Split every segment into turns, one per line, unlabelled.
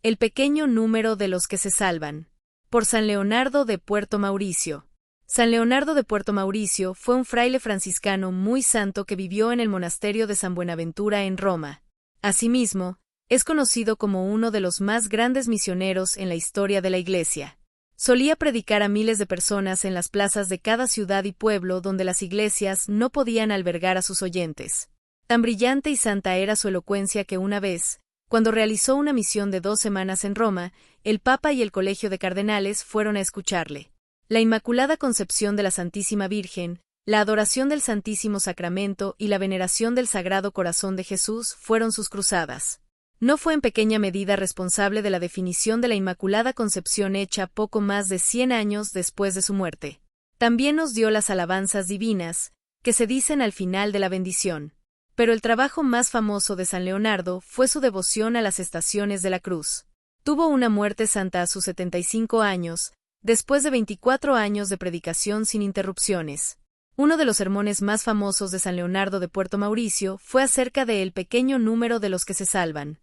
El pequeño número de los que se salvan. Por San Leonardo de Puerto Mauricio. San Leonardo de Puerto Mauricio fue un fraile franciscano muy santo que vivió en el monasterio de San Buenaventura en Roma. Asimismo, es conocido como uno de los más grandes misioneros en la historia de la Iglesia. Solía predicar a miles de personas en las plazas de cada ciudad y pueblo donde las iglesias no podían albergar a sus oyentes. Tan brillante y santa era su elocuencia que una vez, cuando realizó una misión de 2 semanas en Roma, el Papa y el Colegio de Cardenales fueron a escucharle. La Inmaculada Concepción de la Santísima Virgen, la adoración del Santísimo Sacramento y la veneración del Sagrado Corazón de Jesús fueron sus cruzadas. No fue en pequeña medida responsable de la definición de la Inmaculada Concepción hecha poco más de 100 años después de su muerte. También nos dio las alabanzas divinas, que se dicen al final de la bendición. Pero el trabajo más famoso de San Leonardo fue su devoción a las estaciones de la cruz. Tuvo una muerte santa a sus 75 años, después de 24 años de predicación sin interrupciones. Uno de los sermones más famosos de San Leonardo de Puerto Mauricio fue acerca de el pequeño número de los que se salvan.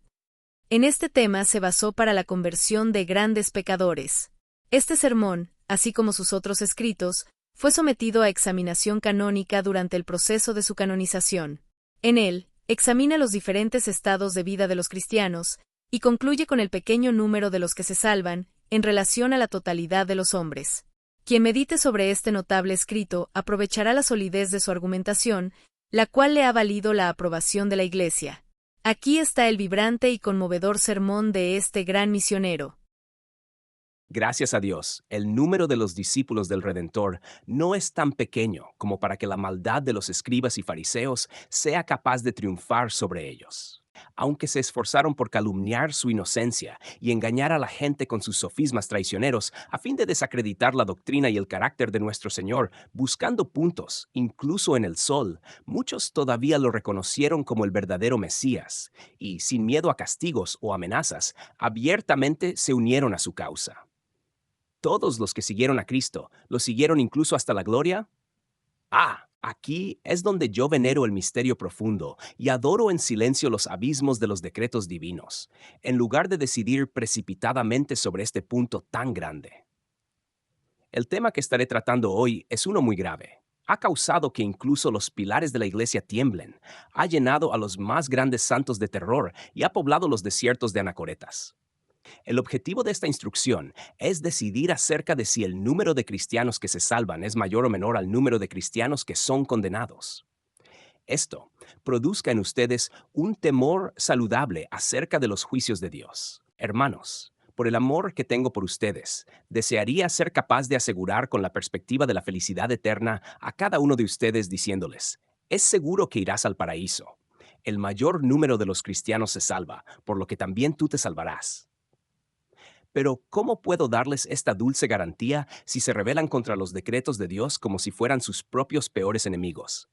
En este tema se basó para la conversión de grandes pecadores. Este sermón, así como sus otros escritos, fue sometido a examinación canónica durante el proceso de su canonización. En él, examina los diferentes estados de vida de los cristianos, y concluye con el pequeño número de los que se salvan, en relación a la totalidad de los hombres. Quien medite sobre este notable escrito aprovechará la solidez de su argumentación, la cual le ha valido la aprobación de la Iglesia. Aquí está el vibrante y conmovedor sermón de este gran misionero.
Gracias a Dios, el número de los discípulos del Redentor no es tan pequeño como para que la maldad de los escribas y fariseos sea capaz de triunfar sobre ellos. Aunque se esforzaron por calumniar su inocencia y engañar a la gente con sus sofismas traicioneros a fin de desacreditar la doctrina y el carácter de nuestro Señor, buscando puntos, incluso en el sol, muchos todavía lo reconocieron como el verdadero Mesías y, sin miedo a castigos o amenazas, abiertamente se unieron a su causa. Todos los que siguieron a Cristo, ¿lo siguieron incluso hasta la gloria? Aquí es donde yo venero el misterio profundo y adoro en silencio los abismos de los decretos divinos, en lugar de decidir precipitadamente sobre este punto tan grande. El tema que estaré tratando hoy es uno muy grave. Ha causado que incluso los pilares de la iglesia tiemblen, ha llenado a los más grandes santos de terror y ha poblado los desiertos de anacoretas. El objetivo de esta instrucción es decidir acerca de si el número de cristianos que se salvan es mayor o menor al número de cristianos que son condenados. Esto produzca en ustedes un temor saludable acerca de los juicios de Dios. Hermanos, por el amor que tengo por ustedes, desearía ser capaz de asegurar con la perspectiva de la felicidad eterna a cada uno de ustedes diciéndoles, es seguro que irás al paraíso. El mayor número de los cristianos se salva, por lo que también tú te salvarás. Pero, ¿cómo puedo darles esta dulce garantía si se rebelan contra los decretos de Dios como si fueran sus propios peores enemigos?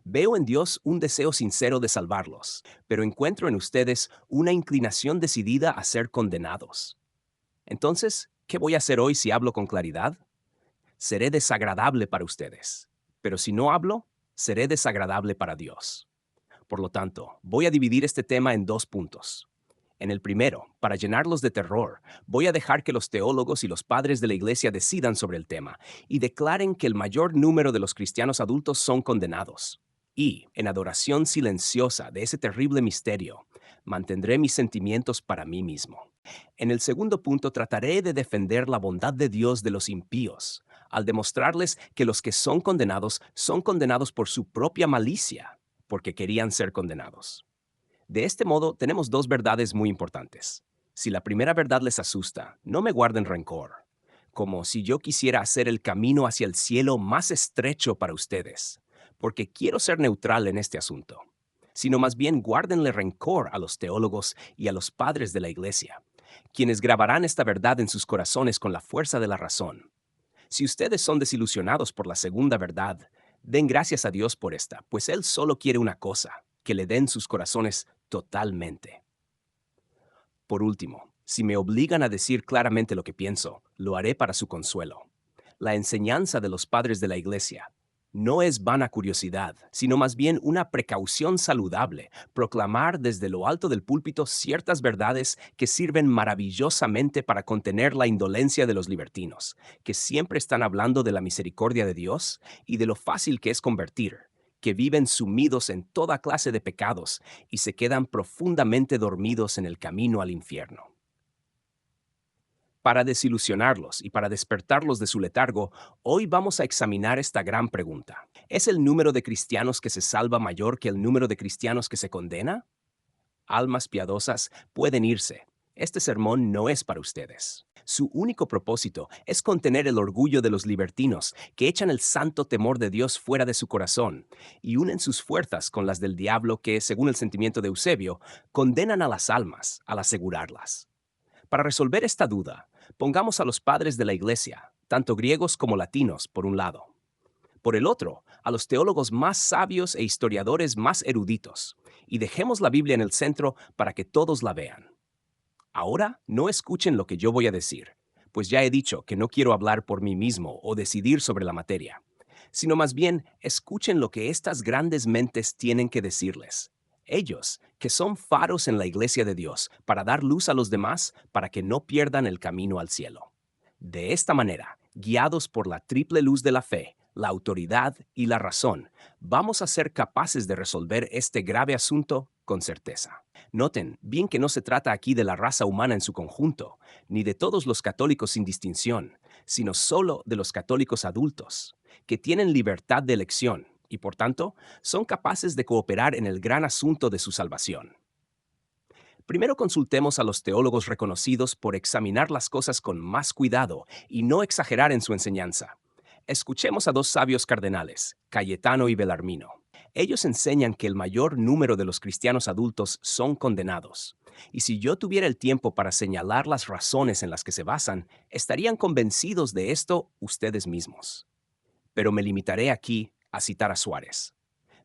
Veo en Dios un deseo sincero de salvarlos, pero encuentro en ustedes una inclinación decidida a ser condenados. Entonces, ¿qué voy a hacer hoy si hablo con claridad? Seré desagradable para ustedes, pero si no hablo, seré desagradable para Dios. Por lo tanto, voy a dividir este tema en 2 puntos. En el primero, para llenarlos de terror, voy a dejar que los teólogos y los padres de la Iglesia decidan sobre el tema y declaren que el mayor número de los cristianos adultos son condenados. Y, en adoración silenciosa de ese terrible misterio, mantendré mis sentimientos para mí mismo. En el segundo punto, trataré de defender la bondad de Dios de los impíos, al demostrarles que los que son condenados por su propia malicia, porque querían ser condenados. De este modo, tenemos 2 verdades muy importantes. Si la primera verdad les asusta, no me guarden rencor, como si yo quisiera hacer el camino hacia el cielo más estrecho para ustedes, porque quiero ser neutral en este asunto, sino más bien guárdenle rencor a los teólogos y a los padres de la Iglesia, quienes grabarán esta verdad en sus corazones con la fuerza de la razón. Si ustedes son desilusionados por la segunda verdad, den gracias a Dios por esta, pues Él solo quiere una cosa, que le den sus corazones totalmente. Por último, si me obligan a decir claramente lo que pienso, lo haré para su consuelo. La enseñanza de los padres de la Iglesia No es vana curiosidad, sino más bien una precaución saludable, proclamar desde lo alto del púlpito ciertas verdades que sirven maravillosamente para contener la indolencia de los libertinos, que siempre están hablando de la misericordia de Dios y de lo fácil que es convertir, que viven sumidos en toda clase de pecados y se quedan profundamente dormidos en el camino al infierno. Para desilusionarlos y para despertarlos de su letargo, hoy vamos a examinar esta gran pregunta. ¿Es el número de cristianos que se salva mayor que el número de cristianos que se condena? Almas piadosas pueden irse. Este sermón no es para ustedes. Su único propósito es contener el orgullo de los libertinos que echan el santo temor de Dios fuera de su corazón y unen sus fuerzas con las del diablo que, según el sentimiento de Eusebio, condenan a las almas al asegurarlas. Para resolver esta duda, pongamos a los padres de la Iglesia, tanto griegos como latinos, por un lado. Por el otro, a los teólogos más sabios e historiadores más eruditos, y dejemos la Biblia en el centro para que todos la vean. Ahora no escuchen lo que yo voy a decir, pues ya he dicho que no quiero hablar por mí mismo o decidir sobre la materia, sino más bien escuchen lo que estas grandes mentes tienen que decirles. Ellos, que son faros en la iglesia de Dios, para dar luz a los demás, para que no pierdan el camino al cielo. De esta manera, guiados por la triple luz de la fe, la autoridad y la razón, vamos a ser capaces de resolver este grave asunto con certeza. Noten bien que no se trata aquí de la raza humana en su conjunto, ni de todos los católicos sin distinción, sino solo de los católicos adultos, que tienen libertad de elección y, por tanto, son capaces de cooperar en el gran asunto de su salvación. Primero consultemos a los teólogos reconocidos por examinar las cosas con más cuidado y no exagerar en su enseñanza. Escuchemos a dos sabios cardenales, Cayetano y Belarmino. Ellos enseñan que el mayor número de los cristianos adultos son condenados. Y si yo tuviera el tiempo para señalar las razones en las que se basan, estarían convencidos de esto ustedes mismos. Pero me limitaré aquí a citar a Suárez.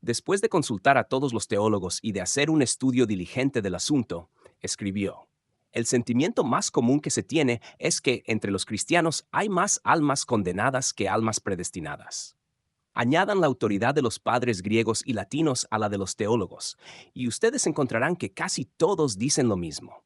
Después de consultar a todos los teólogos y de hacer un estudio diligente del asunto, escribió: el sentimiento más común que se tiene es que entre los cristianos hay más almas condenadas que almas predestinadas. Añadan la autoridad de los padres griegos y latinos a la de los teólogos, y ustedes encontrarán que casi todos dicen lo mismo.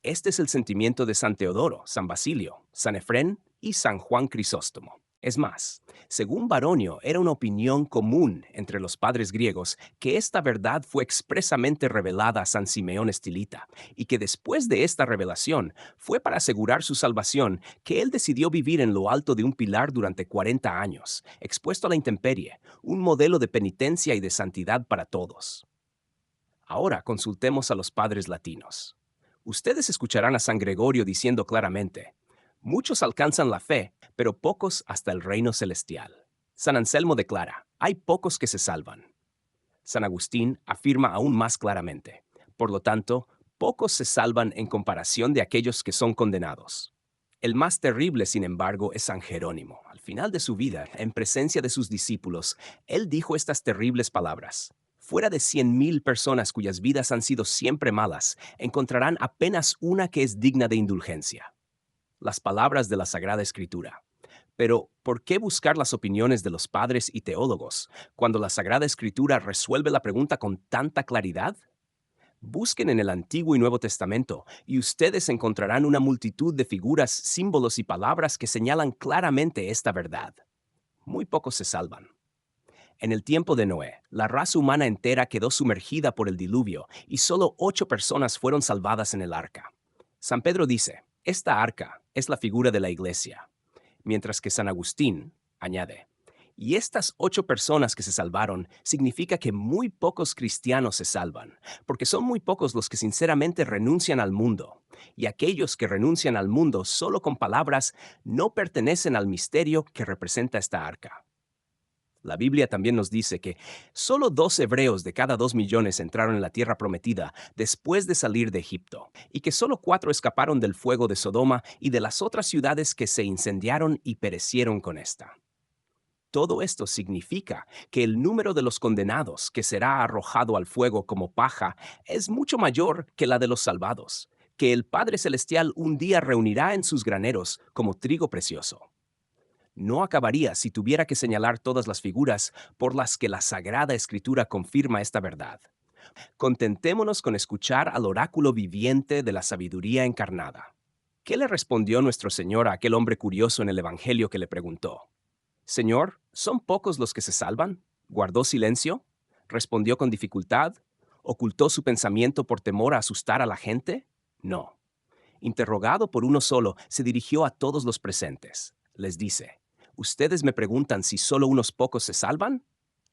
Este es el sentimiento de San Teodoro, San Basilio, San Efrén y San Juan Crisóstomo. Es más, según Baronio, era una opinión común entre los padres griegos que esta verdad fue expresamente revelada a San Simeón Estilita y que después de esta revelación fue para asegurar su salvación que él decidió vivir en lo alto de un pilar durante 40 años, expuesto a la intemperie, un modelo de penitencia y de santidad para todos. Ahora consultemos a los padres latinos. Ustedes escucharán a San Gregorio diciendo claramente: muchos alcanzan la fe, pero pocos hasta el reino celestial. San Anselmo declara: hay pocos que se salvan. San Agustín afirma aún más claramente: por lo tanto, pocos se salvan en comparación de aquellos que son condenados. El más terrible, sin embargo, es San Jerónimo. Al final de su vida, en presencia de sus discípulos, él dijo estas terribles palabras: fuera de 100,000 personas cuyas vidas han sido siempre malas, encontrarán apenas una que es digna de indulgencia. Las palabras de la Sagrada Escritura. Pero, ¿por qué buscar las opiniones de los padres y teólogos cuando la Sagrada Escritura resuelve la pregunta con tanta claridad? Busquen en el Antiguo y Nuevo Testamento y ustedes encontrarán una multitud de figuras, símbolos y palabras que señalan claramente esta verdad. Muy pocos se salvan. En el tiempo de Noé, la raza humana entera quedó sumergida por el diluvio y solo 8 personas fueron salvadas en el arca. San Pedro dice: esta arca es la figura de la iglesia, mientras que San Agustín añade: y estas 8 personas que se salvaron significa que muy pocos cristianos se salvan, porque son muy pocos los que sinceramente renuncian al mundo, y aquellos que renuncian al mundo solo con palabras no pertenecen al misterio que representa esta arca. La Biblia también nos dice que solo 2 hebreos de cada 2 millones entraron en la tierra prometida después de salir de Egipto, y que solo 4 escaparon del fuego de Sodoma y de las otras ciudades que se incendiaron y perecieron con esta. Todo esto significa que el número de los condenados que será arrojado al fuego como paja es mucho mayor que la de los salvados, que el Padre Celestial un día reunirá en sus graneros como trigo precioso. No acabaría si tuviera que señalar todas las figuras por las que la Sagrada Escritura confirma esta verdad. Contentémonos con escuchar al oráculo viviente de la sabiduría encarnada. ¿Qué le respondió nuestro Señor a aquel hombre curioso en el Evangelio que le preguntó? Señor, ¿son pocos los que se salvan? ¿Guardó silencio? ¿Respondió con dificultad? ¿Ocultó su pensamiento por temor a asustar a la gente? No. Interrogado por uno solo, se dirigió a todos los presentes. Les dice, ¿ustedes me preguntan si solo unos pocos se salvan?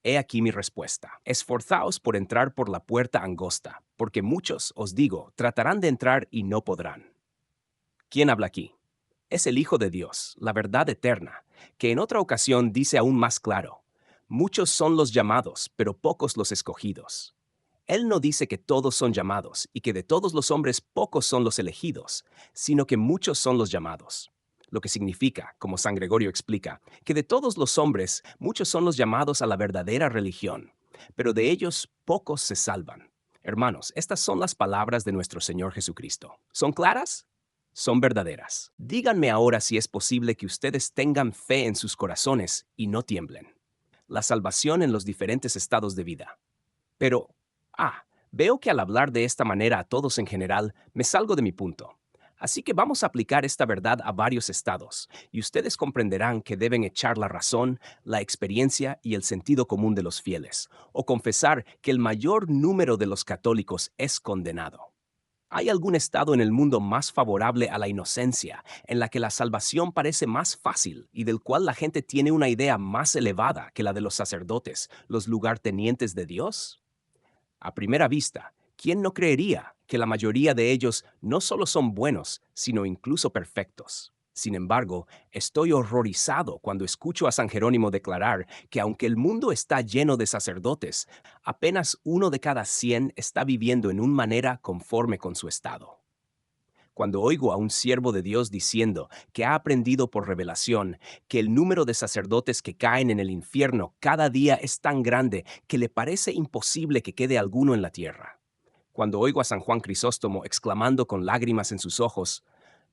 He aquí mi respuesta. Esforzaos por entrar por la puerta angosta, porque muchos, os digo, tratarán de entrar y no podrán. ¿Quién habla aquí? Es el Hijo de Dios, la verdad eterna, que en otra ocasión dice aún más claro, muchos son los llamados, pero pocos los escogidos. Él no dice que todos son llamados y que de todos los hombres pocos son los elegidos, sino que muchos son los llamados. Lo que significa, como San Gregorio explica, que de todos los hombres muchos son los llamados a la verdadera religión, pero de ellos pocos se salvan. Hermanos, estas son las palabras de nuestro Señor Jesucristo. ¿Son claras? Son verdaderas. Díganme ahora si es posible que ustedes tengan fe en sus corazones y no tiemblen. La salvación en los diferentes estados de vida. Pero, veo que al hablar de esta manera a todos en general, me salgo de mi punto. Así que vamos a aplicar esta verdad a varios estados, y ustedes comprenderán que deben echar la razón, la experiencia y el sentido común de los fieles, o confesar que el mayor número de los católicos es condenado. ¿Hay algún estado en el mundo más favorable a la inocencia, en la que la salvación parece más fácil y del cual la gente tiene una idea más elevada que la de los sacerdotes, los lugartenientes de Dios? A primera vista, ¿quién no creería que la mayoría de ellos no solo son buenos, sino incluso perfectos? Sin embargo, estoy horrorizado cuando escucho a San Jerónimo declarar que aunque el mundo está lleno de sacerdotes, apenas 1 de cada 100 está viviendo en una manera conforme con su estado. Cuando oigo a un siervo de Dios diciendo que ha aprendido por revelación que el número de sacerdotes que caen en el infierno cada día es tan grande que le parece imposible que quede alguno en la tierra. Cuando oigo a San Juan Crisóstomo exclamando con lágrimas en sus ojos,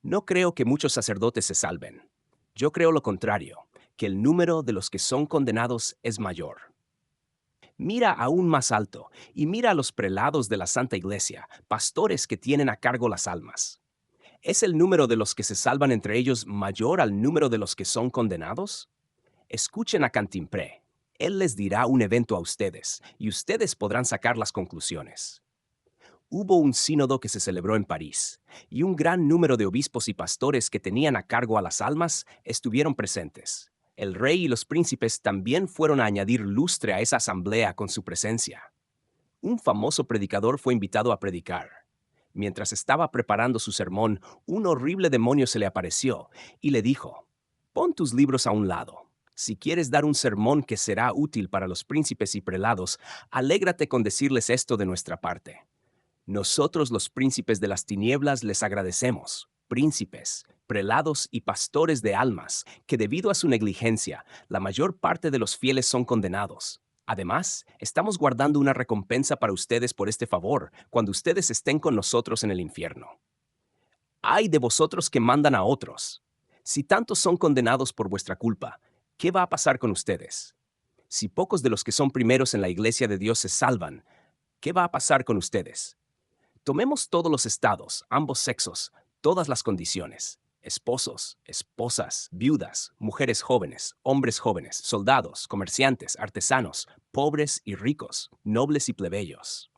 no creo que muchos sacerdotes se salven. Yo creo lo contrario, que el número de los que son condenados es mayor. Mira aún más alto y mira a los prelados de la Santa Iglesia, pastores que tienen a cargo las almas. ¿Es el número de los que se salvan entre ellos mayor al número de los que son condenados? Escuchen a Cantimpré. Él les dirá un evento a ustedes, y ustedes podrán sacar las conclusiones. Hubo un sínodo que se celebró en París, y un gran número de obispos y pastores que tenían a cargo a las almas estuvieron presentes. El rey y los príncipes también fueron a añadir lustre a esa asamblea con su presencia. Un famoso predicador fue invitado a predicar. Mientras estaba preparando su sermón, un horrible demonio se le apareció y le dijo, «Pon tus libros a un lado. Si quieres dar un sermón que será útil para los príncipes y prelados, alégrate con decirles esto de nuestra parte. Nosotros los príncipes de las tinieblas les agradecemos, príncipes, prelados y pastores de almas, que debido a su negligencia, la mayor parte de los fieles son condenados. Además, estamos guardando una recompensa para ustedes por este favor, cuando ustedes estén con nosotros en el infierno. ¡Ay de vosotros que mandan a otros! Si tantos son condenados por vuestra culpa, ¿qué va a pasar con ustedes? Si pocos de los que son primeros en la iglesia de Dios se salvan, ¿qué va a pasar con ustedes? Tomemos todos los estados, ambos sexos, todas las condiciones. Esposos, esposas, viudas, mujeres jóvenes, hombres jóvenes, soldados, comerciantes, artesanos, pobres y ricos, nobles y plebeyos.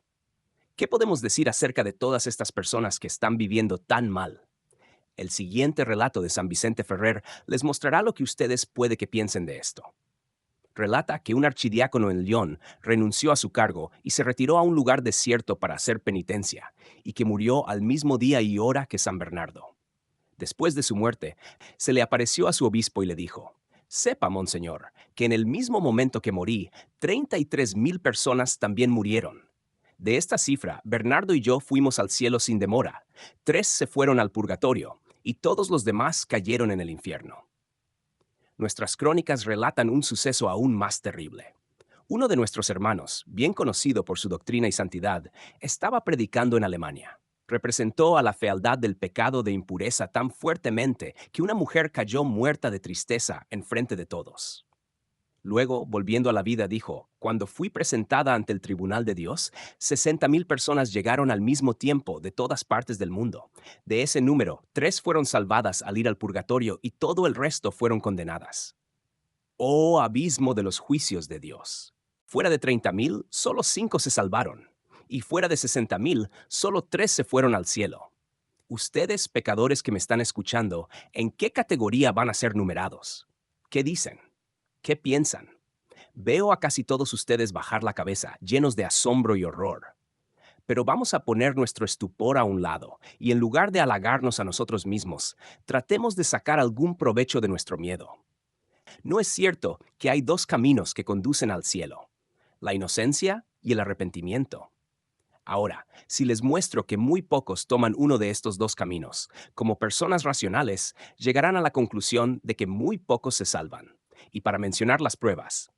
¿Qué podemos decir acerca de todas estas personas que están viviendo tan mal? El siguiente relato de San Vicente Ferrer les mostrará lo que ustedes puede que piensen de esto. Relata que un archidiácono en Lyon renunció a su cargo y se retiró a un lugar desierto para hacer penitencia, y que murió al mismo día y hora que San Bernardo. Después de su muerte, se le apareció a su obispo y le dijo, «Sepa, monseñor, que en el mismo momento que morí, 33,000 personas también murieron. De esta cifra, Bernardo y yo fuimos al cielo sin demora, 3 se fueron al purgatorio, y todos los demás cayeron en el infierno». Nuestras crónicas relatan un suceso aún más terrible. Uno de nuestros hermanos, bien conocido por su doctrina y santidad, estaba predicando en Alemania. Representó a la fealdad del pecado de impureza tan fuertemente que una mujer cayó muerta de tristeza en frente de todos. Luego, volviendo a la vida, dijo, cuando fui presentada ante el tribunal de Dios, 60,000 personas llegaron al mismo tiempo de todas partes del mundo. De ese número, 3 fueron salvadas al ir al purgatorio y todo el resto fueron condenadas. Oh abismo de los juicios de Dios. Fuera de 30,000, solo 5 se salvaron. Y fuera de 60,000, solo 3 se fueron al cielo. Ustedes, pecadores que me están escuchando, ¿en qué categoría van a ser numerados? ¿Qué dicen? ¿Qué piensan? Veo a casi todos ustedes bajar la cabeza, llenos de asombro y horror. Pero vamos a poner nuestro estupor a un lado, y en lugar de halagarnos a nosotros mismos, tratemos de sacar algún provecho de nuestro miedo. No es cierto que hay 2 caminos que conducen al cielo, la inocencia y el arrepentimiento. Ahora, si les muestro que muy pocos toman uno de estos 2 caminos, como personas racionales, llegarán a la conclusión de que muy pocos se salvan. Y para mencionar las pruebas,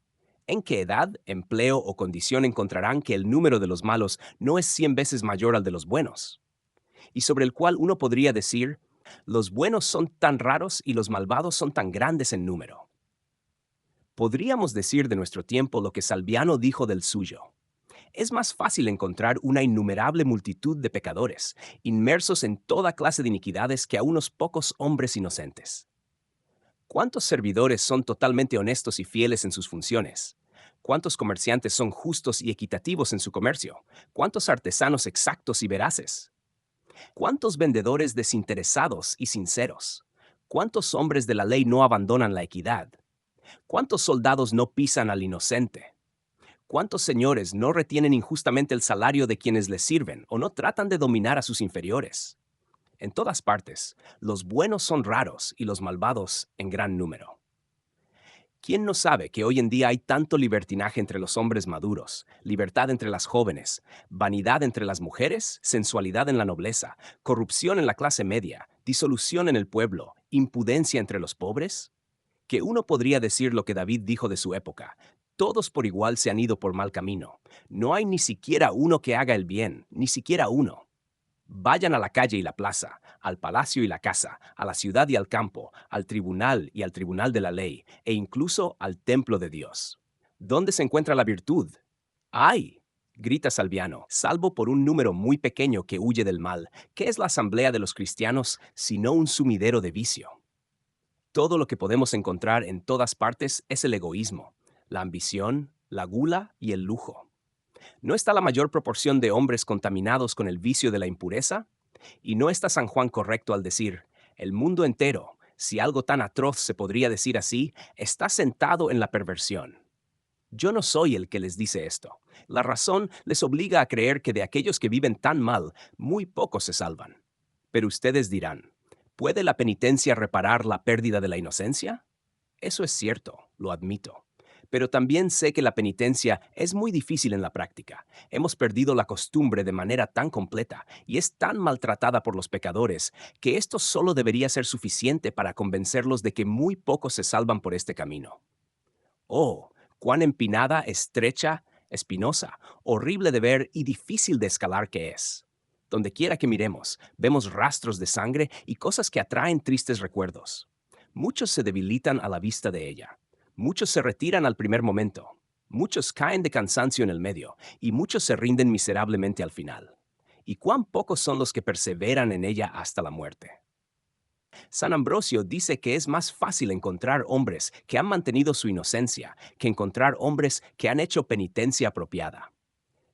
¿en qué edad, empleo o condición encontrarán que el número de los malos no es 100 veces mayor al de los buenos? Y sobre el cual uno podría decir, los buenos son tan raros y los malvados son tan grandes en número. Podríamos decir de nuestro tiempo lo que Salviano dijo del suyo. Es más fácil encontrar una innumerable multitud de pecadores, inmersos en toda clase de iniquidades, que a unos pocos hombres inocentes. ¿Cuántos servidores son totalmente honestos y fieles en sus funciones? ¿Cuántos comerciantes son justos y equitativos en su comercio? ¿Cuántos artesanos exactos y veraces? ¿Cuántos vendedores desinteresados y sinceros? ¿Cuántos hombres de la ley no abandonan la equidad? ¿Cuántos soldados no pisan al inocente? ¿Cuántos señores no retienen injustamente el salario de quienes les sirven o no tratan de dominar a sus inferiores? En todas partes, los buenos son raros y los malvados en gran número. ¿Quién no sabe que hoy en día hay tanto libertinaje entre los hombres maduros, libertad entre las jóvenes, vanidad entre las mujeres, sensualidad en la nobleza, corrupción en la clase media, disolución en el pueblo, impudencia entre los pobres? Que uno podría decir lo que David dijo de su época: todos por igual se han ido por mal camino. No hay ni siquiera uno que haga el bien, ni siquiera uno. Vayan a la calle y la plaza, al palacio y la casa, a la ciudad y al campo, al tribunal y al tribunal de la ley, e incluso al templo de Dios. ¿Dónde se encuentra la virtud? ¡Ay!, grita Salviano, salvo por un número muy pequeño que huye del mal. ¿Qué es la asamblea de los cristianos sino un sumidero de vicio? Todo lo que podemos encontrar en todas partes es el egoísmo, la ambición, la gula y el lujo. ¿No está la mayor proporción de hombres contaminados con el vicio de la impureza? ¿Y no está San Juan correcto al decir, el mundo entero, si algo tan atroz se podría decir así, está sentado en la perversión? Yo no soy el que les dice esto. La razón les obliga a creer que de aquellos que viven tan mal, muy pocos se salvan. Pero ustedes dirán, ¿puede la penitencia reparar la pérdida de la inocencia? Eso es cierto, lo admito. Pero también sé que la penitencia es muy difícil en la práctica. Hemos perdido la costumbre de manera tan completa y es tan maltratada por los pecadores que esto solo debería ser suficiente para convencerlos de que muy pocos se salvan por este camino. Oh, cuán empinada, estrecha, espinosa, horrible de ver y difícil de escalar que es. Donde quiera que miremos, vemos rastros de sangre y cosas que atraen tristes recuerdos. Muchos se debilitan a la vista de ella. Muchos se retiran al primer momento. Muchos caen de cansancio en el medio y muchos se rinden miserablemente al final. ¿Y cuán pocos son los que perseveran en ella hasta la muerte? San Ambrosio dice que es más fácil encontrar hombres que han mantenido su inocencia que encontrar hombres que han hecho penitencia apropiada.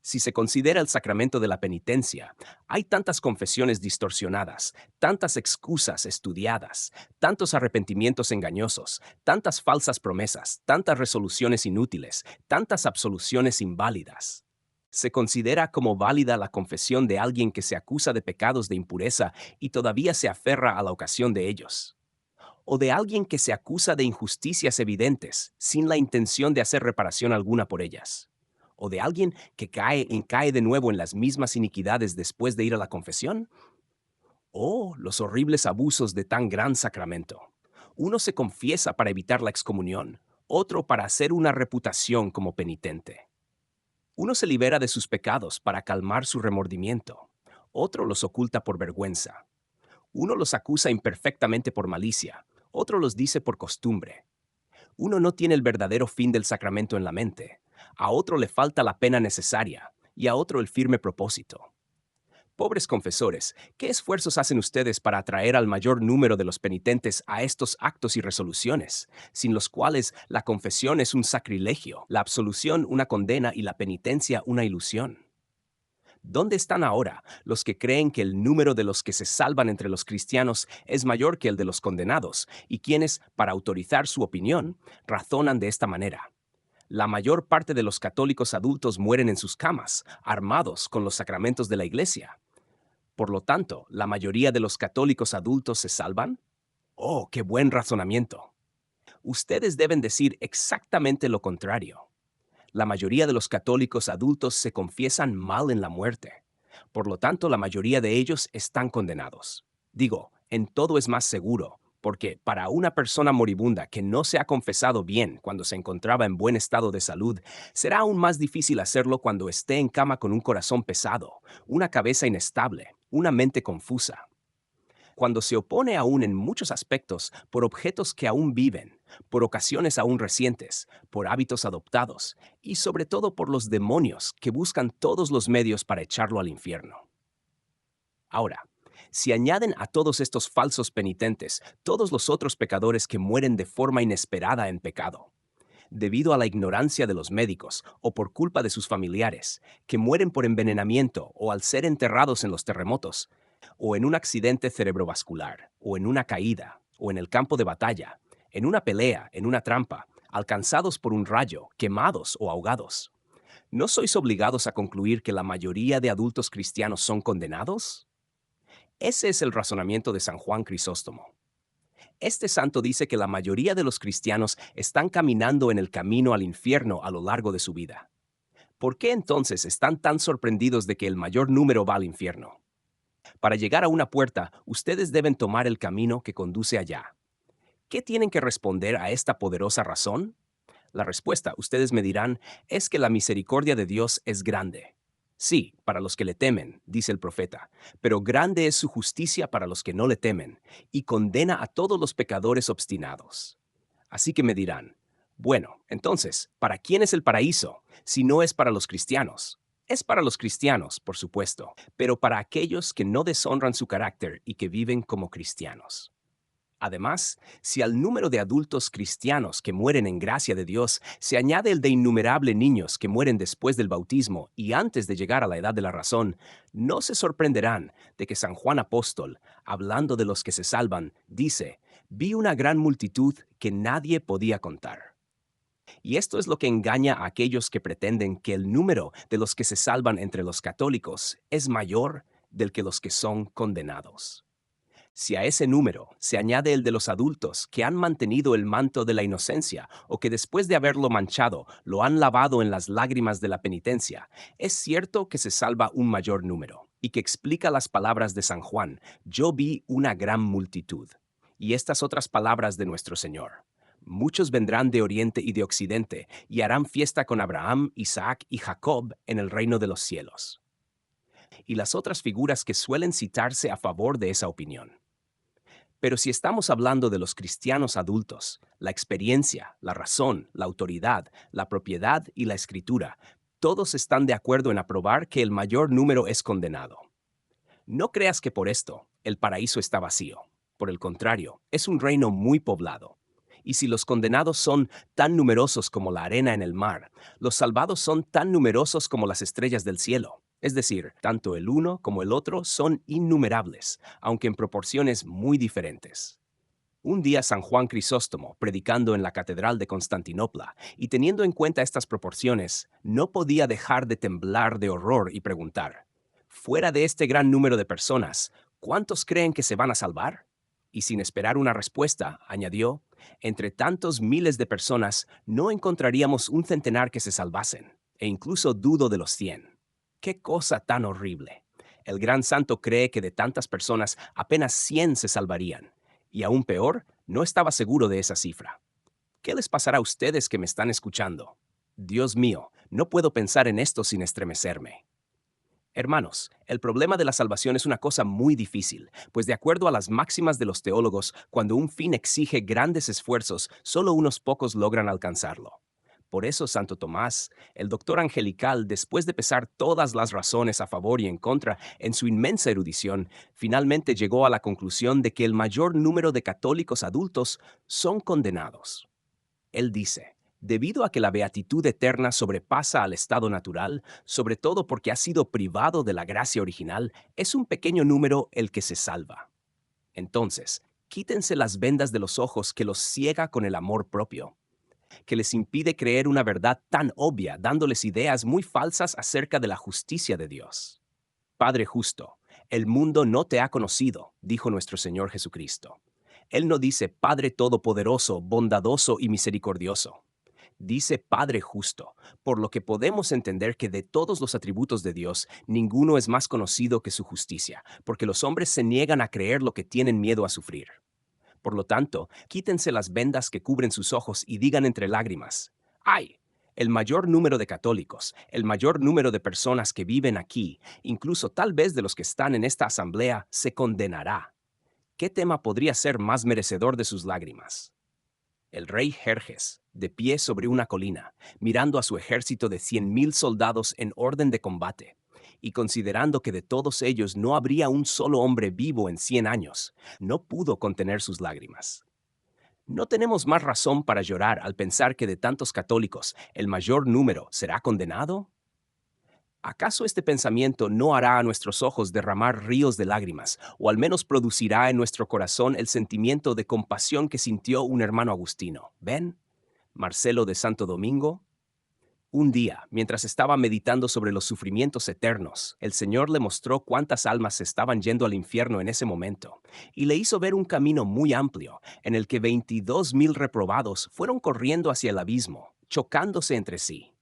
Si se considera el sacramento de la penitencia, hay tantas confesiones distorsionadas, tantas excusas estudiadas, tantos arrepentimientos engañosos, tantas falsas promesas, tantas resoluciones inútiles, tantas absoluciones inválidas. Se considera como válida la confesión de alguien que se acusa de pecados de impureza y todavía se aferra a la ocasión de ellos, o de alguien que se acusa de injusticias evidentes sin la intención de hacer reparación alguna por ellas, o de alguien que cae de nuevo en las mismas iniquidades después de ir a la confesión. Oh, los horribles abusos de tan gran sacramento. Uno se confiesa para evitar la excomunión, otro para hacer una reputación como penitente. Uno se libera de sus pecados para calmar su remordimiento, otro los oculta por vergüenza. Uno los acusa imperfectamente por malicia, otro los dice por costumbre. Uno no tiene el verdadero fin del sacramento en la mente, a otro le falta la pena necesaria y a otro el firme propósito. Pobres confesores, ¿qué esfuerzos hacen ustedes para atraer al mayor número de los penitentes a estos actos y resoluciones, sin los cuales la confesión es un sacrilegio, la absolución una condena y la penitencia una ilusión? ¿Dónde están ahora los que creen que el número de los que se salvan entre los cristianos es mayor que el de los condenados, y quienes, para autorizar su opinión, razonan de esta manera? La mayor parte de los católicos adultos mueren en sus camas, armados con los sacramentos de la Iglesia. Por lo tanto, ¿la mayoría de los católicos adultos se salvan? ¡Oh, qué buen razonamiento! Ustedes deben decir exactamente lo contrario. La mayoría de los católicos adultos se confiesan mal en la muerte. Por lo tanto, la mayoría de ellos están condenados. Digo, en todo es más seguro, porque para una persona moribunda que no se ha confesado bien cuando se encontraba en buen estado de salud, será aún más difícil hacerlo cuando esté en cama con un corazón pesado, una cabeza inestable, una mente confusa. Cuando se opone aún en muchos aspectos por objetos que aún viven, por ocasiones aún recientes, por hábitos adoptados y sobre todo por los demonios que buscan todos los medios para echarlo al infierno. Ahora, si añaden a todos estos falsos penitentes todos los otros pecadores que mueren de forma inesperada en pecado, debido a la ignorancia de los médicos o por culpa de sus familiares, que mueren por envenenamiento o al ser enterrados en los terremotos, o en un accidente cerebrovascular, o en una caída, o en el campo de batalla, en una pelea, en una trampa, alcanzados por un rayo, quemados o ahogados. ¿No sois obligados a concluir que la mayoría de adultos cristianos son condenados? Ese es el razonamiento de San Juan Crisóstomo. Este santo dice que la mayoría de los cristianos están caminando en el camino al infierno a lo largo de su vida. ¿Por qué entonces están tan sorprendidos de que el mayor número va al infierno? Para llegar a una puerta, ustedes deben tomar el camino que conduce allá. ¿Qué tienen que responder a esta poderosa razón? La respuesta, ustedes me dirán, es que la misericordia de Dios es grande. Sí, para los que le temen, dice el profeta, pero grande es su justicia para los que no le temen, y condena a todos los pecadores obstinados. Así que me dirán, bueno, entonces, ¿para quién es el paraíso si no es para los cristianos? Es para los cristianos, por supuesto, pero para aquellos que no deshonran su carácter y que viven como cristianos. Además, si al número de adultos cristianos que mueren en gracia de Dios se añade el de innumerables niños que mueren después del bautismo y antes de llegar a la edad de la razón, no se sorprenderán de que San Juan Apóstol, hablando de los que se salvan, dice, vi una gran multitud que nadie podía contar. Y esto es lo que engaña a aquellos que pretenden que el número de los que se salvan entre los católicos es mayor del que los que son condenados. Si a ese número se añade el de los adultos que han mantenido el manto de la inocencia o que después de haberlo manchado lo han lavado en las lágrimas de la penitencia, es cierto que se salva un mayor número y que explica las palabras de San Juan, yo vi una gran multitud. Y estas otras palabras de nuestro Señor. Muchos vendrán de oriente y de occidente y harán fiesta con Abraham, Isaac y Jacob en el reino de los cielos. Y las otras figuras que suelen citarse a favor de esa opinión. Pero si estamos hablando de los cristianos adultos, la experiencia, la razón, la autoridad, la propiedad y la escritura, todos están de acuerdo en aprobar que el mayor número es condenado. No creas que por esto el paraíso está vacío. Por el contrario, es un reino muy poblado. Y si los condenados son tan numerosos como la arena en el mar, los salvados son tan numerosos como las estrellas del cielo. Es decir, tanto el uno como el otro son innumerables, aunque en proporciones muy diferentes. Un día San Juan Crisóstomo, predicando en la Catedral de Constantinopla, y teniendo en cuenta estas proporciones, no podía dejar de temblar de horror y preguntar, fuera de este gran número de personas, ¿cuántos creen que se van a salvar? Y sin esperar una respuesta, añadió, entre tantos miles de personas no encontraríamos un centenar que se salvasen, e incluso dudo de los 100. ¡Qué cosa tan horrible! El gran santo cree que de tantas personas apenas 100 se salvarían, y aún peor, no estaba seguro de esa cifra. ¿Qué les pasará a ustedes que me están escuchando? Dios mío, no puedo pensar en esto sin estremecerme. Hermanos, el problema de la salvación es una cosa muy difícil, pues de acuerdo a las máximas de los teólogos, cuando un fin exige grandes esfuerzos, solo unos pocos logran alcanzarlo. Por eso Santo Tomás, el doctor angelical, después de pesar todas las razones a favor y en contra en su inmensa erudición, finalmente llegó a la conclusión de que el mayor número de católicos adultos son condenados. Él dice, debido a que la beatitud eterna sobrepasa al estado natural, sobre todo porque ha sido privado de la gracia original, es un pequeño número el que se salva. Entonces, quítense las vendas de los ojos que los ciega con el amor propio, que les impide creer una verdad tan obvia, dándoles ideas muy falsas acerca de la justicia de Dios. Padre justo, el mundo no te ha conocido, dijo nuestro Señor Jesucristo. Él no dice Padre todopoderoso, bondadoso y misericordioso. Dice Padre justo, por lo que podemos entender que de todos los atributos de Dios, ninguno es más conocido que su justicia, porque los hombres se niegan a creer lo que tienen miedo a sufrir. Por lo tanto, quítense las vendas que cubren sus ojos y digan entre lágrimas, ¡ay! El mayor número de católicos, el mayor número de personas que viven aquí, incluso tal vez de los que están en esta asamblea, se condenará. ¿Qué tema podría ser más merecedor de sus lágrimas? El rey Jerjes, de pie sobre una colina, mirando a su ejército de 100,000 soldados en orden de combate, y considerando que de todos ellos no habría un solo hombre vivo en 100 años, no pudo contener sus lágrimas. ¿No tenemos más razón para llorar al pensar que de tantos católicos el mayor número será condenado? ¿Acaso este pensamiento no hará a nuestros ojos derramar ríos de lágrimas, o al menos producirá en nuestro corazón el sentimiento de compasión que sintió un hermano agustino? ¿Ven? Marcelo de Santo Domingo. Un día, mientras estaba meditando sobre los sufrimientos eternos, el Señor le mostró cuántas almas se estaban yendo al infierno en ese momento, y le hizo ver un camino muy amplio, en el que 22,000 reprobados fueron corriendo hacia el abismo, chocándose entre sí.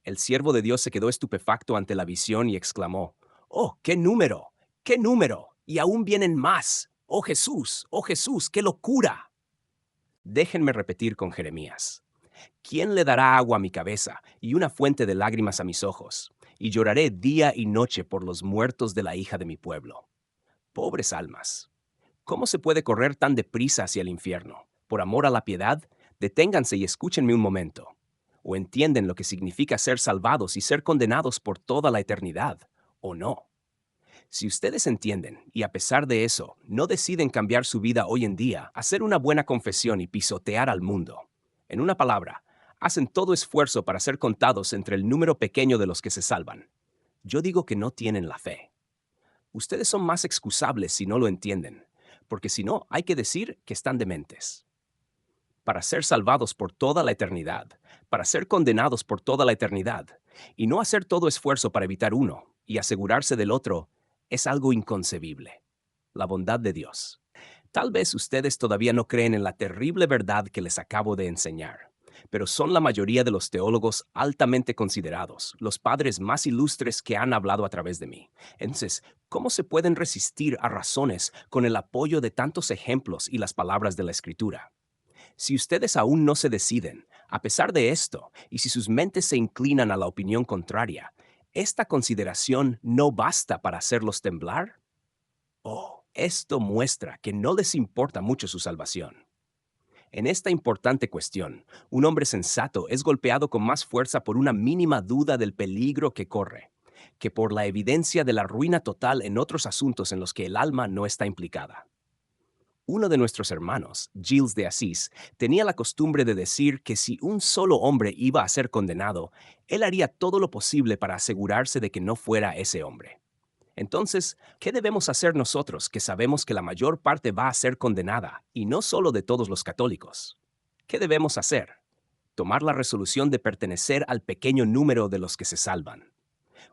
El siervo de Dios se quedó estupefacto ante la visión y exclamó, ¡Oh, qué número! ¡Qué número! Y aún vienen más. ¡Oh Jesús, qué locura! Déjenme repetir con Jeremías. ¿Quién le dará agua a mi cabeza y una fuente de lágrimas a mis ojos? Y lloraré día y noche por los muertos de la hija de mi pueblo. Pobres almas. ¿Cómo se puede correr tan deprisa hacia el infierno? Por amor a la piedad, deténganse y escúchenme un momento. ¿O entienden lo que significa ser salvados y ser condenados por toda la eternidad? ¿O no? Si ustedes entienden, y a pesar de eso, no deciden cambiar su vida hoy en día, hacer una buena confesión y pisotear al mundo, en una palabra, hacen todo esfuerzo para ser contados entre el número pequeño de los que se salvan, yo digo que no tienen la fe. Ustedes son más excusables si no lo entienden, porque si no, hay que decir que están dementes. Para ser salvados por toda la eternidad, para ser condenados por toda la eternidad, y no hacer todo esfuerzo para evitar uno y asegurarse del otro, es algo inconcebible. La bondad de Dios. Tal vez ustedes todavía no creen en la terrible verdad que les acabo de enseñar, pero son la mayoría de los teólogos altamente considerados, los padres más ilustres que han hablado a través de mí. Entonces, ¿cómo se pueden resistir a razones con el apoyo de tantos ejemplos y las palabras de la Escritura? Si ustedes aún no se deciden, a pesar de esto, y si sus mentes se inclinan a la opinión contraria, ¿esta consideración no basta para hacerlos temblar? Oh, esto muestra que no les importa mucho su salvación. En esta importante cuestión, un hombre sensato es golpeado con más fuerza por una mínima duda del peligro que corre, que por la evidencia de la ruina total en otros asuntos en los que el alma no está implicada. Uno de nuestros hermanos, Gilles de Asís, tenía la costumbre de decir que si un solo hombre iba a ser condenado, él haría todo lo posible para asegurarse de que no fuera ese hombre. Entonces, ¿qué debemos hacer nosotros que sabemos que la mayor parte va a ser condenada, y no solo de todos los católicos? ¿Qué debemos hacer? Tomar la resolución de pertenecer al pequeño número de los que se salvan.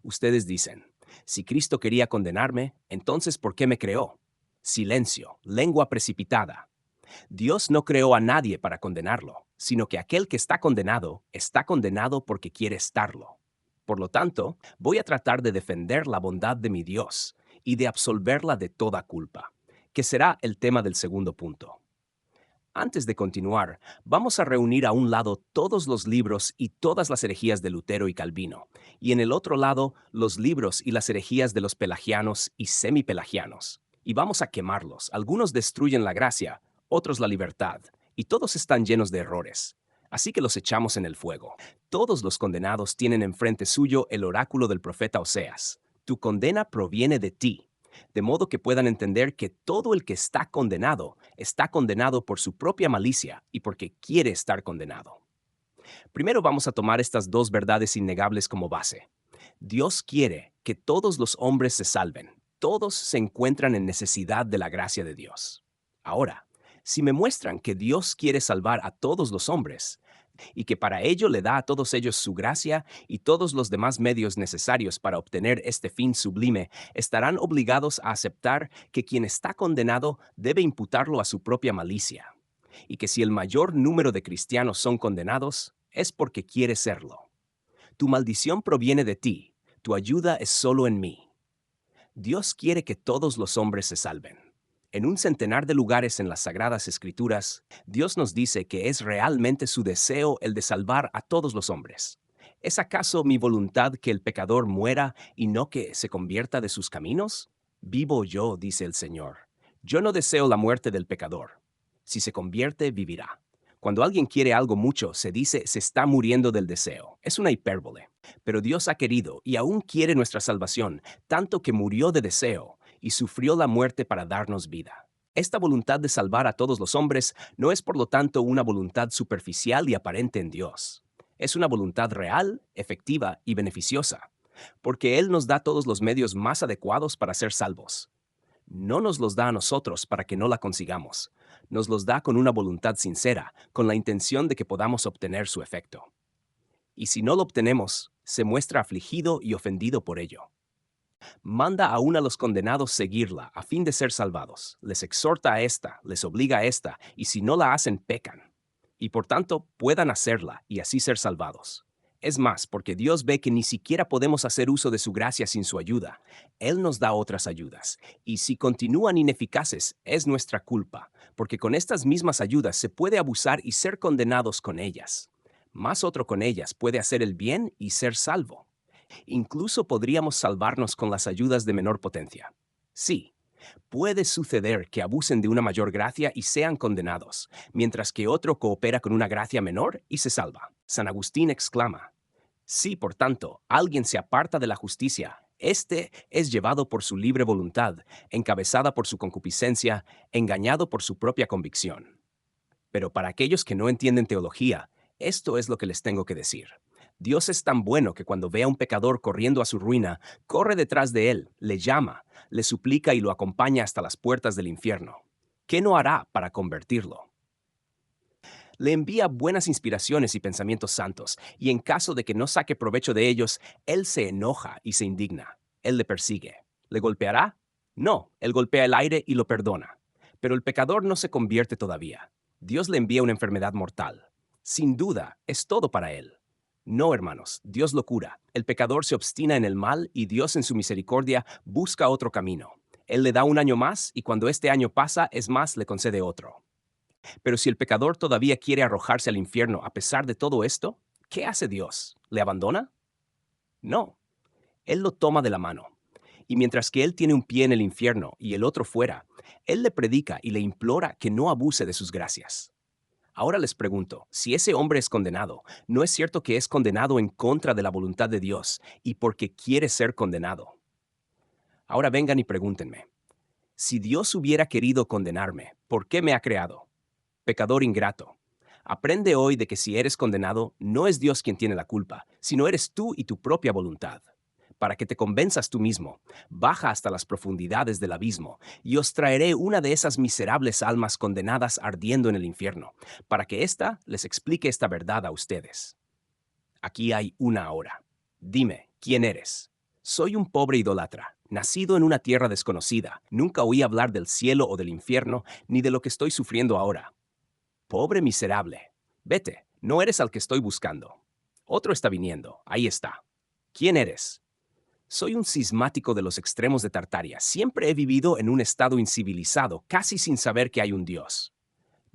Ustedes dicen, si Cristo quería condenarme, entonces ¿por qué me creó? Silencio, lengua precipitada. Dios no creó a nadie para condenarlo, sino que aquel que está condenado porque quiere estarlo. Por lo tanto, voy a tratar de defender la bondad de mi Dios y de absolverla de toda culpa, que será el tema del segundo punto. Antes de continuar, vamos a reunir a un lado todos los libros y todas las herejías de Lutero y Calvino, y en el otro lado los libros y las herejías de los pelagianos y semipelagianos. Y vamos a quemarlos. Algunos destruyen la gracia, otros la libertad, y todos están llenos de errores. Así que los echamos en el fuego. Todos los condenados tienen enfrente suyo el oráculo del profeta Oseas. Tu condena proviene de ti, de modo que puedan entender que todo el que está condenado por su propia malicia y porque quiere estar condenado. Primero vamos a tomar estas dos verdades innegables como base. Dios quiere que todos los hombres se salven. Todos se encuentran en necesidad de la gracia de Dios. Ahora, si me muestran que Dios quiere salvar a todos los hombres, y que para ello le da a todos ellos su gracia y todos los demás medios necesarios para obtener este fin sublime, estarán obligados a aceptar que quien está condenado debe imputarlo a su propia malicia, y que si el mayor número de cristianos son condenados, es porque quiere serlo. Tu maldición proviene de ti, tu ayuda es solo en mí. Dios quiere que todos los hombres se salven. En un centenar de lugares en las Sagradas Escrituras, Dios nos dice que es realmente su deseo el de salvar a todos los hombres. ¿Es acaso mi voluntad que el pecador muera y no que se convierta de sus caminos? Vivo yo, dice el Señor. Yo no deseo la muerte del pecador. Si se convierte, vivirá. Cuando alguien quiere algo mucho, se dice se está muriendo del deseo. Es una hipérbole. Pero Dios ha querido y aún quiere nuestra salvación, tanto que murió de deseo y sufrió la muerte para darnos vida. Esta voluntad de salvar a todos los hombres no es por lo tanto una voluntad superficial y aparente en Dios. Es una voluntad real, efectiva y beneficiosa, porque Él nos da todos los medios más adecuados para ser salvos. No nos los da a nosotros para que no la consigamos. Nos los da con una voluntad sincera, con la intención de que podamos obtener su efecto. Y si no lo obtenemos, se muestra afligido y ofendido por ello. Manda aún a los condenados seguirla, a fin de ser salvados. Les exhorta a esta, les obliga a esta, y si no la hacen, pecan. Y por tanto, puedan hacerla y así ser salvados. Es más, porque Dios ve que ni siquiera podemos hacer uso de su gracia sin su ayuda. Él nos da otras ayudas, y si continúan ineficaces, es nuestra culpa, porque con estas mismas ayudas se puede abusar y ser condenados con ellas. Más otro con ellas puede hacer el bien y ser salvo. Incluso podríamos salvarnos con las ayudas de menor potencia. Sí, puede suceder que abusen de una mayor gracia y sean condenados, mientras que otro coopera con una gracia menor y se salva. San Agustín exclama: si, por tanto, alguien se aparta de la justicia, éste es llevado por su libre voluntad, encabezada por su concupiscencia, engañado por su propia convicción. Pero para aquellos que no entienden teología, esto es lo que les tengo que decir. Dios es tan bueno que cuando ve a un pecador corriendo a su ruina, corre detrás de él, le llama, le suplica y lo acompaña hasta las puertas del infierno. ¿Qué no hará para convertirlo? Le envía buenas inspiraciones y pensamientos santos, y en caso de que no saque provecho de ellos, él se enoja y se indigna. Él le persigue. ¿Le golpeará? No, él golpea el aire y lo perdona. Pero el pecador no se convierte todavía. Dios le envía una enfermedad mortal. Sin duda, es todo para él. No, hermanos, Dios lo cura. El pecador se obstina en el mal y Dios en su misericordia busca otro camino. Él le da un año más y cuando este año pasa, es más, le concede otro. Pero si el pecador todavía quiere arrojarse al infierno a pesar de todo esto, ¿qué hace Dios? ¿Le abandona? No. Él lo toma de la mano. Y mientras que él tiene un pie en el infierno y el otro fuera, él le predica y le implora que no abuse de sus gracias. Ahora les pregunto, si ese hombre es condenado, ¿no es cierto que es condenado en contra de la voluntad de Dios y porque quiere ser condenado? Ahora vengan y pregúntenme, si Dios hubiera querido condenarme, ¿por qué me ha creado? Pecador ingrato. Aprende hoy de que si eres condenado, no es Dios quien tiene la culpa, sino eres tú y tu propia voluntad. Para que te convenzas tú mismo, baja hasta las profundidades del abismo, y os traeré una de esas miserables almas condenadas ardiendo en el infierno, para que ésta les explique esta verdad a ustedes. Aquí hay una ahora. Dime, ¿quién eres? Soy un pobre idólatra, nacido en una tierra desconocida. Nunca oí hablar del cielo o del infierno, ni de lo que estoy sufriendo ahora. Pobre miserable. Vete, no eres al que estoy buscando. Otro está viniendo, ahí está. ¿Quién eres? Soy un cismático de los extremos de Tartaria. Siempre he vivido en un estado incivilizado, casi sin saber que hay un Dios.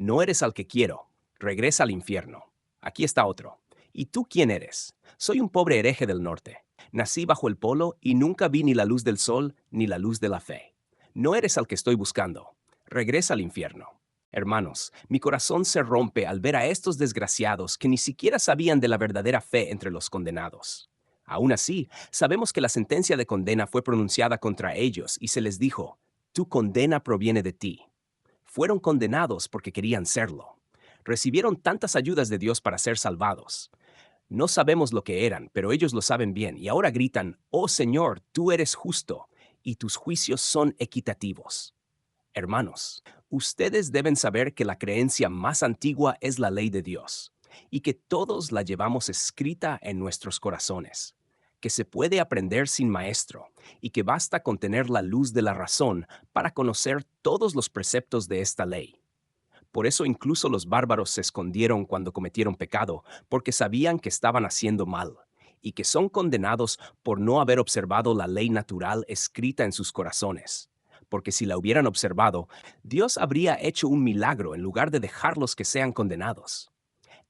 No eres al que quiero. Regresa al infierno. Aquí está otro. ¿Y tú quién eres? Soy un pobre hereje del norte. Nací bajo el polo y nunca vi ni la luz del sol ni la luz de la fe. No eres al que estoy buscando. Regresa al infierno. Hermanos, mi corazón se rompe al ver a estos desgraciados que ni siquiera sabían de la verdadera fe entre los condenados. Aún así, sabemos que la sentencia de condena fue pronunciada contra ellos y se les dijo, tu condena proviene de ti. Fueron condenados porque querían serlo. Recibieron tantas ayudas de Dios para ser salvados. No sabemos lo que eran, pero ellos lo saben bien y ahora gritan, oh Señor, tú eres justo y tus juicios son equitativos. Hermanos, ustedes deben saber que la creencia más antigua es la ley de Dios y que todos la llevamos escrita en nuestros corazones, que se puede aprender sin maestro y que basta con tener la luz de la razón para conocer todos los preceptos de esta ley. Por eso incluso los bárbaros se escondieron cuando cometieron pecado, porque sabían que estaban haciendo mal y que son condenados por no haber observado la ley natural escrita en sus corazones. Porque si la hubieran observado, Dios habría hecho un milagro en lugar de dejarlos que sean condenados.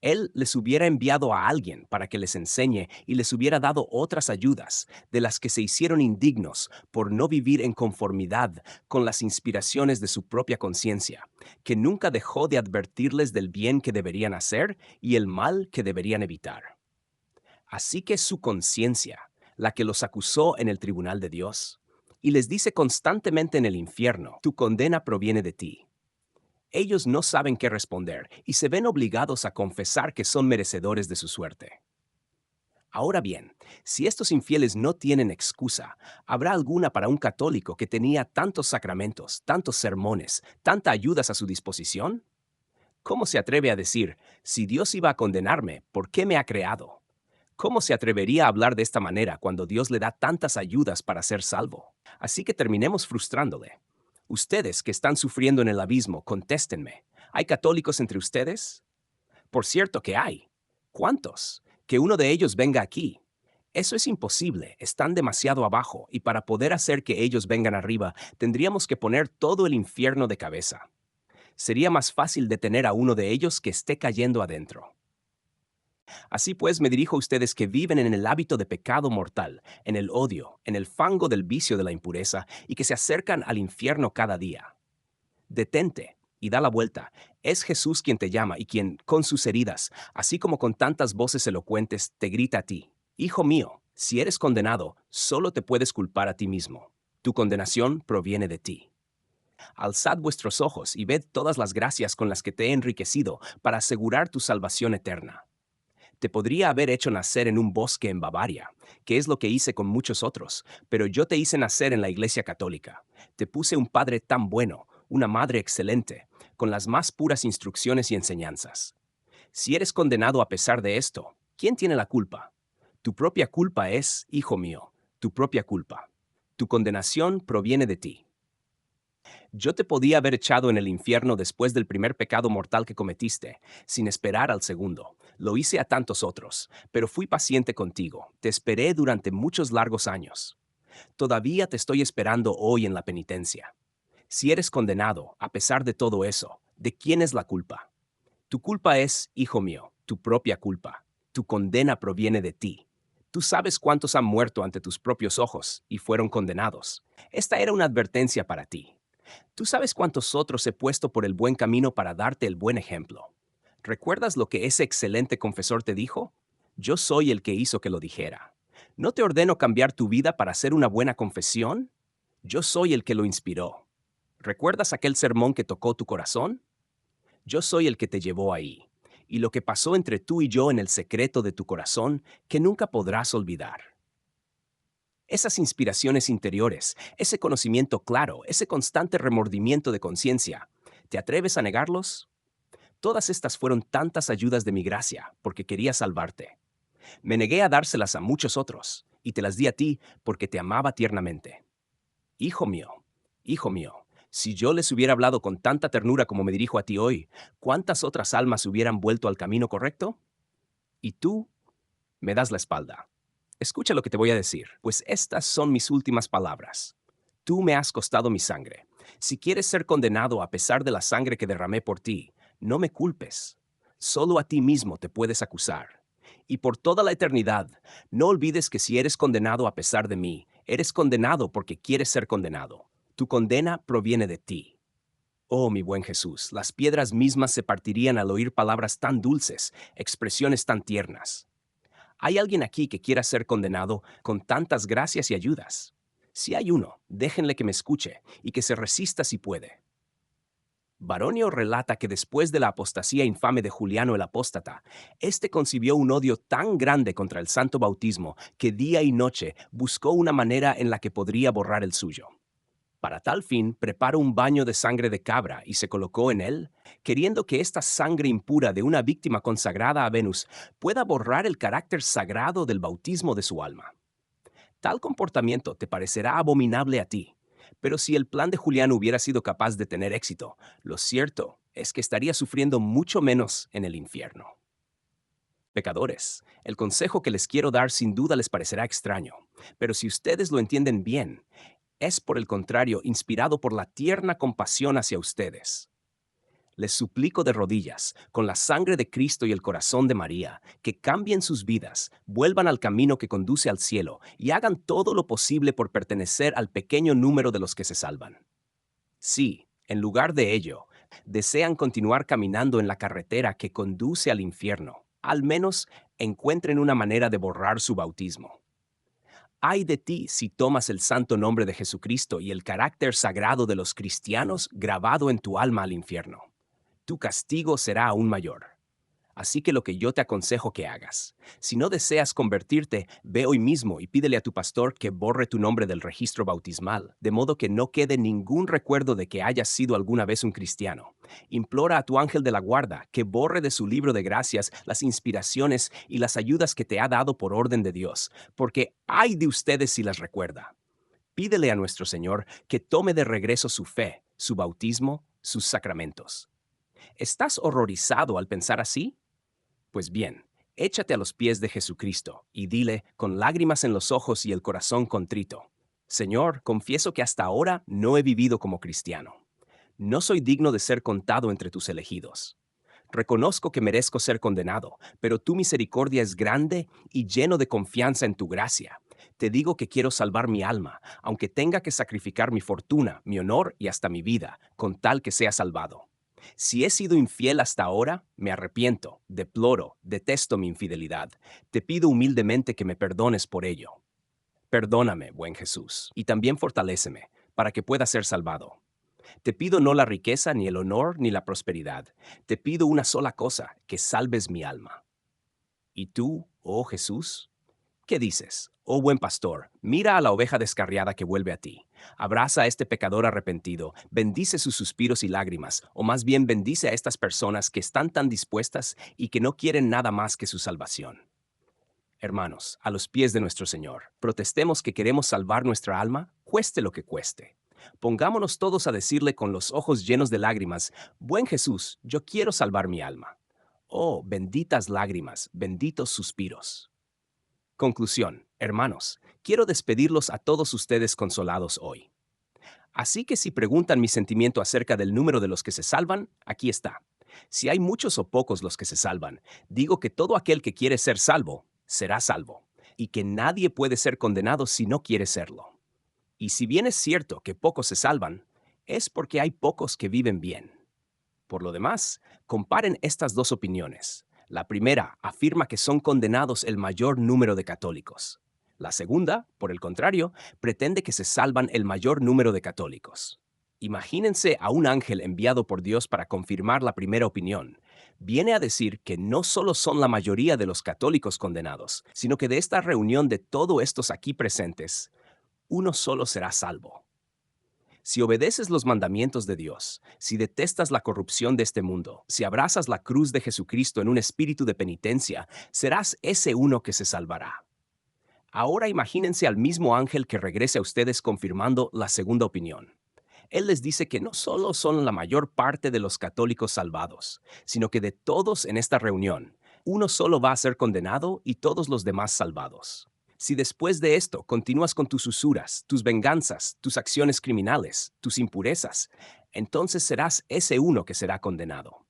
Él les hubiera enviado a alguien para que les enseñe y les hubiera dado otras ayudas, de las que se hicieron indignos por no vivir en conformidad con las inspiraciones de su propia conciencia, que nunca dejó de advertirles del bien que deberían hacer y el mal que deberían evitar. Así que su conciencia, la que los acusó en el tribunal de Dios, y les dice constantemente en el infierno, tu condena proviene de ti. Ellos no saben qué responder y se ven obligados a confesar que son merecedores de su suerte. Ahora bien, si estos infieles no tienen excusa, ¿habrá alguna para un católico que tenía tantos sacramentos, tantos sermones, tantas ayudas a su disposición? ¿Cómo se atreve a decir, si Dios iba a condenarme, ¿por qué me ha creado? ¿Cómo se atrevería a hablar de esta manera cuando Dios le da tantas ayudas para ser salvo? Así que terminemos frustrándole. Ustedes que están sufriendo en el abismo, contéstenme. ¿Hay católicos entre ustedes? Por cierto que hay. ¿Cuántos? Que uno de ellos venga aquí. Eso es imposible, están demasiado abajo, y para poder hacer que ellos vengan arriba, tendríamos que poner todo el infierno de cabeza. Sería más fácil detener a uno de ellos que esté cayendo adentro. Así pues, me dirijo a ustedes que viven en el hábito de pecado mortal, en el odio, en el fango del vicio de la impureza, y que se acercan al infierno cada día. Detente y da la vuelta. Es Jesús quien te llama y quien, con sus heridas, así como con tantas voces elocuentes, te grita a ti. Hijo mío, si eres condenado, solo te puedes culpar a ti mismo. Tu condenación proviene de ti. Alzad vuestros ojos y ved todas las gracias con las que te he enriquecido para asegurar tu salvación eterna. Te podría haber hecho nacer en un bosque en Bavaria, que es lo que hice con muchos otros, pero yo te hice nacer en la Iglesia Católica. Te puse un padre tan bueno, una madre excelente, con las más puras instrucciones y enseñanzas. Si eres condenado a pesar de esto, ¿quién tiene la culpa? Tu propia culpa es, hijo mío, tu propia culpa. Tu condenación proviene de ti. Yo te podía haber echado en el infierno después del primer pecado mortal que cometiste, sin esperar al segundo. Lo hice a tantos otros, pero fui paciente contigo. Te esperé durante muchos largos años. Todavía te estoy esperando hoy en la penitencia. Si eres condenado, a pesar de todo eso, ¿de quién es la culpa? Tu culpa es, hijo mío, tu propia culpa. Tu condena proviene de ti. Tú sabes cuántos han muerto ante tus propios ojos y fueron condenados. Esta era una advertencia para ti. Tú sabes cuántos otros he puesto por el buen camino para darte el buen ejemplo. ¿Recuerdas lo que ese excelente confesor te dijo? Yo soy el que hizo que lo dijera. ¿No te ordeno cambiar tu vida para hacer una buena confesión? Yo soy el que lo inspiró. ¿Recuerdas aquel sermón que tocó tu corazón? Yo soy el que te llevó ahí. Y lo que pasó entre tú y yo en el secreto de tu corazón, que nunca podrás olvidar. Esas inspiraciones interiores, ese conocimiento claro, ese constante remordimiento de conciencia, ¿te atreves a negarlos? Todas estas fueron tantas ayudas de mi gracia, porque quería salvarte. Me negué a dárselas a muchos otros, y te las di a ti porque te amaba tiernamente. Hijo mío, si yo les hubiera hablado con tanta ternura como me dirijo a ti hoy, ¿cuántas otras almas hubieran vuelto al camino correcto? Y tú me das la espalda. Escucha lo que te voy a decir, pues estas son mis últimas palabras. Tú me has costado mi sangre. Si quieres ser condenado a pesar de la sangre que derramé por ti, no me culpes. Solo a ti mismo te puedes acusar. Y por toda la eternidad, no olvides que si eres condenado a pesar de mí, eres condenado porque quieres ser condenado. Tu condena proviene de ti. Oh, mi buen Jesús, las piedras mismas se partirían al oír palabras tan dulces, expresiones tan tiernas. ¿Hay alguien aquí que quiera ser condenado con tantas gracias y ayudas? Si hay uno, déjenle que me escuche y que se resista si puede. Baronio relata que después de la apostasía infame de Juliano el Apóstata, este concibió un odio tan grande contra el santo bautismo que día y noche buscó una manera en la que podría borrar el suyo. Para tal fin, preparó un baño de sangre de cabra y se colocó en él, queriendo que esta sangre impura de una víctima consagrada a Venus pueda borrar el carácter sagrado del bautismo de su alma. Tal comportamiento te parecerá abominable a ti, pero si el plan de Julián hubiera sido capaz de tener éxito, lo cierto es que estaría sufriendo mucho menos en el infierno. Pecadores, el consejo que les quiero dar sin duda les parecerá extraño, pero si ustedes lo entienden bien, es por el contrario inspirado por la tierna compasión hacia ustedes. Les suplico de rodillas, con la sangre de Cristo y el corazón de María, que cambien sus vidas, vuelvan al camino que conduce al cielo y hagan todo lo posible por pertenecer al pequeño número de los que se salvan. Si, en lugar de ello, desean continuar caminando en la carretera que conduce al infierno, al menos encuentren una manera de borrar su bautismo. Ay de ti si tomas el santo nombre de Jesucristo y el carácter sagrado de los cristianos grabado en tu alma al infierno. Tu castigo será aún mayor. Así que lo que yo te aconsejo que hagas, si no deseas convertirte, ve hoy mismo y pídele a tu pastor que borre tu nombre del registro bautismal, de modo que no quede ningún recuerdo de que hayas sido alguna vez un cristiano. Implora a tu ángel de la guarda que borre de su libro de gracias las inspiraciones y las ayudas que te ha dado por orden de Dios, porque ay de ustedes si las recuerda. Pídele a nuestro Señor que tome de regreso su fe, su bautismo, sus sacramentos. ¿Estás horrorizado al pensar así? Pues bien, échate a los pies de Jesucristo y dile, con lágrimas en los ojos y el corazón contrito: Señor, confieso que hasta ahora no he vivido como cristiano. No soy digno de ser contado entre tus elegidos. Reconozco que merezco ser condenado, pero tu misericordia es grande y lleno de confianza en tu gracia. Te digo que quiero salvar mi alma, aunque tenga que sacrificar mi fortuna, mi honor y hasta mi vida, con tal que sea salvado. Si he sido infiel hasta ahora, me arrepiento, deploro, detesto mi infidelidad. Te pido humildemente que me perdones por ello. Perdóname, buen Jesús, y también fortaléceme, para que pueda ser salvado. Te pido no la riqueza, ni el honor, ni la prosperidad. Te pido una sola cosa, que salves mi alma. ¿Y tú, oh Jesús? ¿Qué dices? Oh buen pastor, mira a la oveja descarriada que vuelve a ti. Abraza a este pecador arrepentido, bendice sus suspiros y lágrimas, o más bien bendice a estas personas que están tan dispuestas y que no quieren nada más que su salvación. Hermanos, a los pies de nuestro Señor, protestemos que queremos salvar nuestra alma, cueste lo que cueste. Pongámonos todos a decirle con los ojos llenos de lágrimas: Buen Jesús, yo quiero salvar mi alma. Oh, benditas lágrimas, benditos suspiros. Conclusión, hermanos, quiero despedirlos a todos ustedes consolados hoy. Así que si preguntan mi sentimiento acerca del número de los que se salvan, aquí está. Si hay muchos o pocos los que se salvan, digo que todo aquel que quiere ser salvo, será salvo, y que nadie puede ser condenado si no quiere serlo. Y si bien es cierto que pocos se salvan, es porque hay pocos que viven bien. Por lo demás, comparen estas dos opiniones. La primera afirma que son condenados el mayor número de católicos. La segunda, por el contrario, pretende que se salvan el mayor número de católicos. Imagínense a un ángel enviado por Dios para confirmar la primera opinión. Viene a decir que no solo son la mayoría de los católicos condenados, sino que de esta reunión de todos estos aquí presentes, uno solo será salvo. Si obedeces los mandamientos de Dios, si detestas la corrupción de este mundo, si abrazas la cruz de Jesucristo en un espíritu de penitencia, serás ese uno que se salvará. Ahora imagínense al mismo ángel que regrese a ustedes confirmando la segunda opinión. Él les dice que no solo son la mayor parte de los católicos salvados, sino que de todos en esta reunión, uno solo va a ser condenado y todos los demás salvados. Si después de esto continúas con tus usuras, tus venganzas, tus acciones criminales, tus impurezas, entonces serás ese uno que será condenado.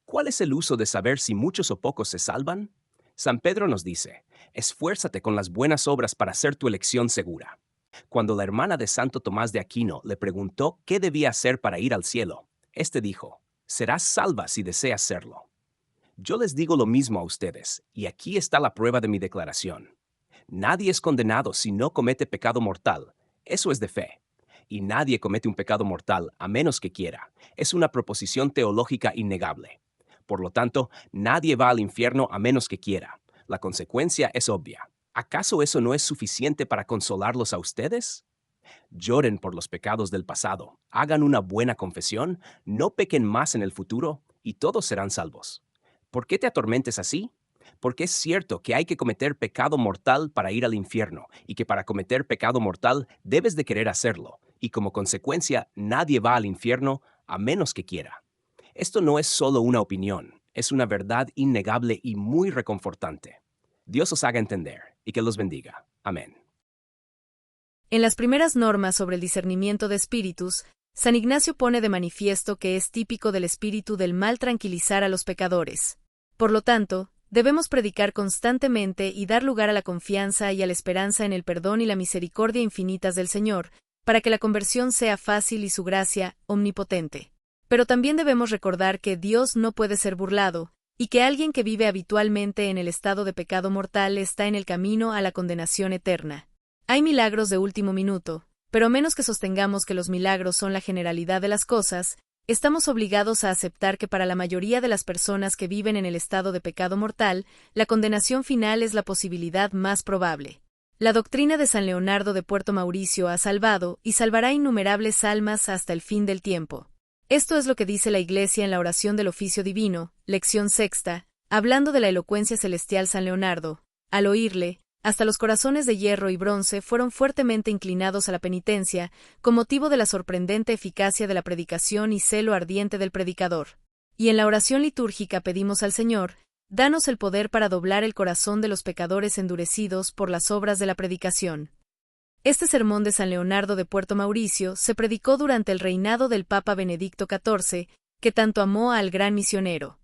¿Cuál es el uso de saber si muchos o pocos se salvan? San Pedro nos dice, esfuérzate con las buenas obras para hacer tu elección segura. Cuando la hermana de Santo Tomás de Aquino le preguntó qué debía hacer para ir al cielo, éste dijo, serás salva si deseas serlo. Yo les digo lo mismo a ustedes, y aquí está la prueba de mi declaración. Nadie es condenado si no comete pecado mortal. Eso es de fe. Y nadie comete un pecado mortal a menos que quiera. Es una proposición teológica innegable. Por lo tanto, nadie va al infierno a menos que quiera. La consecuencia es obvia. ¿Acaso eso no es suficiente para consolarlos a ustedes? Lloren por los pecados del pasado, hagan una buena confesión, no pequen más en el futuro, y todos serán salvos. ¿Por qué te atormentes así? Porque es cierto que hay que cometer pecado mortal para ir al infierno, y que para cometer pecado mortal debes de querer hacerlo, y como consecuencia nadie va al infierno a menos que quiera. Esto no es solo una opinión, es una verdad innegable y muy reconfortante. Dios os haga entender, y que los bendiga. Amén.
En las primeras normas sobre el discernimiento de espíritus, San Ignacio pone de manifiesto que es típico del espíritu del mal tranquilizar a los pecadores. Por lo tanto, debemos predicar constantemente y dar lugar a la confianza y a la esperanza en el perdón y la misericordia infinitas del Señor, para que la conversión sea fácil y su gracia omnipotente. Pero también debemos recordar que Dios no puede ser burlado, y que alguien que vive habitualmente en el estado de pecado mortal está en el camino a la condenación eterna. Hay milagros de último minuto, pero a menos que sostengamos que los milagros son la generalidad de las cosas, estamos obligados a aceptar que para la mayoría de las personas que viven en el estado de pecado mortal, la condenación final es la posibilidad más probable. La doctrina de San Leonardo de Puerto Mauricio ha salvado y salvará innumerables almas hasta el fin del tiempo. Esto es lo que dice la Iglesia en la oración del oficio divino, lección sexta, hablando de la elocuencia celestial San Leonardo. Al oírle, hasta los corazones de hierro y bronce fueron fuertemente inclinados a la penitencia, con motivo de la sorprendente eficacia de la predicación y celo ardiente del predicador. Y en la oración litúrgica pedimos al Señor, danos el poder para doblar el corazón de los pecadores endurecidos por las obras de la predicación. Este sermón de San Leonardo de Puerto Mauricio se predicó durante el reinado del Papa Benedicto XIV, que tanto amó al gran misionero.